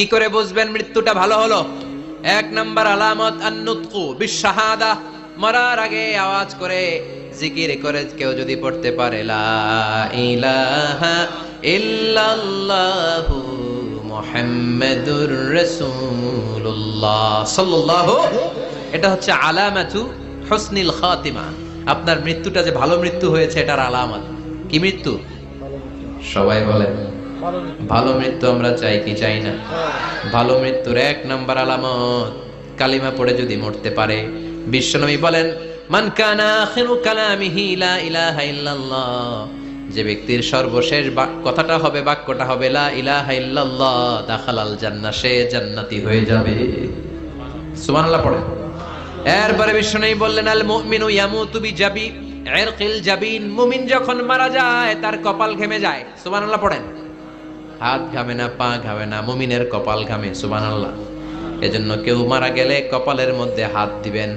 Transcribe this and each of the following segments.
কি করে বুঝবেন মৃত্যুটা ভালো হলো? এক নাম্বার আলামত আন-নুতকু বিশ-শাহাদা, মরার আগে আওয়াজ করে জিকির করে কেউ যদি পড়তে পারে লা ইলাহা ইল্লাল্লাহু মুহাম্মাদুর রাসূলুল্লাহ সাল্লাল্লাহু, এটা হচ্ছে আলামাতু হুসনিল খাতিমা। আপনার মৃত্যুটা যে ভালো মৃত্যু হয়েছে এটার আলামত। কি মৃত্যু? সবাই বলেন ভালো মৃত্যু আমরা চাই কি চাই না? ভালো মৃত্যুর এক নাম্বার আলামত কালিমা পড়ে যদি মরতে পারে। বিশ্বনবী বলেন মান কানা আখিরু কালামিহি লা ইলাহা ইল্লাল্লাহ, যে ব্যক্তির সর্বশেষ কথাটা হবে, বাক্যটা হবে লা ইলাহা ইল্লাল্লাহ, দাখালাল জান্নাহ, সে জান্নাতি হয়ে যাবে। সুবহানাল্লাহ পড়ে। এরপরে বিশ্বনবী বললেন আল মুমিনু ইয়ামুতু বিজাবি ইরকিল জাবিন, মুমিন যখন মারা যায় তার কপাল ঘেমে যায়। সুবহানাল্লাহ পড়েন। হাত ঘামে না, পা ঘামে না, মুমিনের কপাল ঘামে। সুবহানাল্লাহ। এজন্য কেউ মারা গেলে কপালের মধ্যে হাত দিবেন,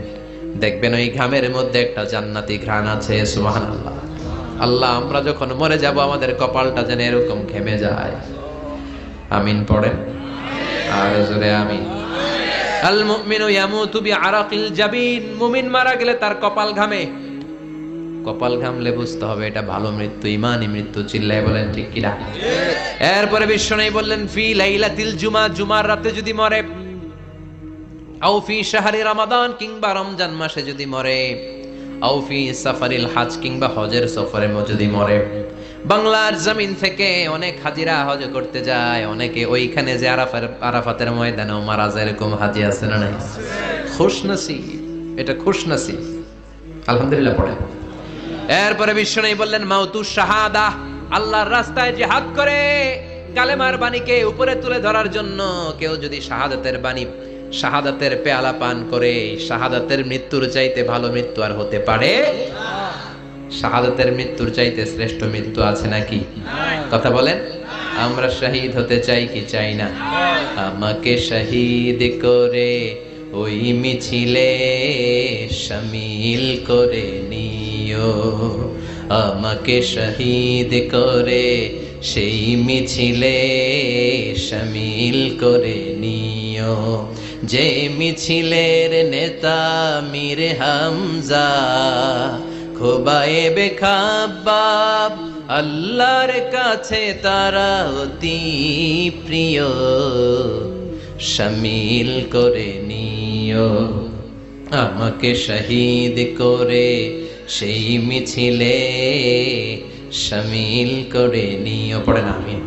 দেখবেন ওই ঘামের মধ্যে একটা জান্নাতি ঘ্রাণ আছে। সুবহানাল্লাহ। আল্লাহ, আমরা যখন মরে যাব আমাদের কপালটা যেন এরকম ঘেমে যায়। আমিন পড়েন আর জোরে আমিন। আল মুমিনু ইয়ামুতু বিআরাকিল জাবিন, মুমিন মারা গেলে তার কপাল ঘামে। কপাল ঘামলে বুঝতে হবে এটা ভালো মৃত্যু, ঈমানি মৃত্যু। চিল্লায় বলেন ঠিক কি না? এরপরে বিশ্বনবী বললেন ফি লাইলাতিল জুমা, জুমার রাতে যদি মরে, আও ফি শাহরি রমাদান, কিংবা রমজান মাসে যদি মরে, আও ফি সাফারিল হজ, কিংবা হজের সফরে যদি মরে। বাংলার জমিন থেকে অনেক হাজিরা হজ করতে যায়, অনেকে ওইখানে যে আরাফাতের ময়দানেও মারা যায়, এরকম হাজি আছে না নাই? খুশনসিব, এটা খুশনসিব। আলহামদুলিল্লাহ পড়ে। এরপরে বিশ্বনবী বললেন মাউতু শাহাদা, আল্লাহর রাস্তায় জিহাদ করে কালেমার বাণীকে উপরে তুলে ধরার জন্য কেউ যদি শাহাদাতের বাণী, শাহাদাতের পেয়ালা পান করে, শাহাদাতের মৃত্যুর চাইতে ভালো মৃত্যু আর হতে পারে? শাহাদাতের মৃত্যুর চাইতে শ্রেষ্ঠ মৃত্যু আছে নাকি? কথা বলেন। আমরা শহীদ হতে চাই কি চাই না? আমাকে শহীদ করে ওই মিছিলে শামিল করে নিও, আমাকে শহীদ করে সেই মিছিলে শামিল করে নিও, যে মিছিলের নেতা মীর হামজা, খোবায়েবে খাব্বাব, আল্লাহর কাছে তারা অতি প্রিয়, শামিল করে নিও, আমাকে শহীদ করে সেই মিছিলে শামিল করে নিও। পড়েন আমিন।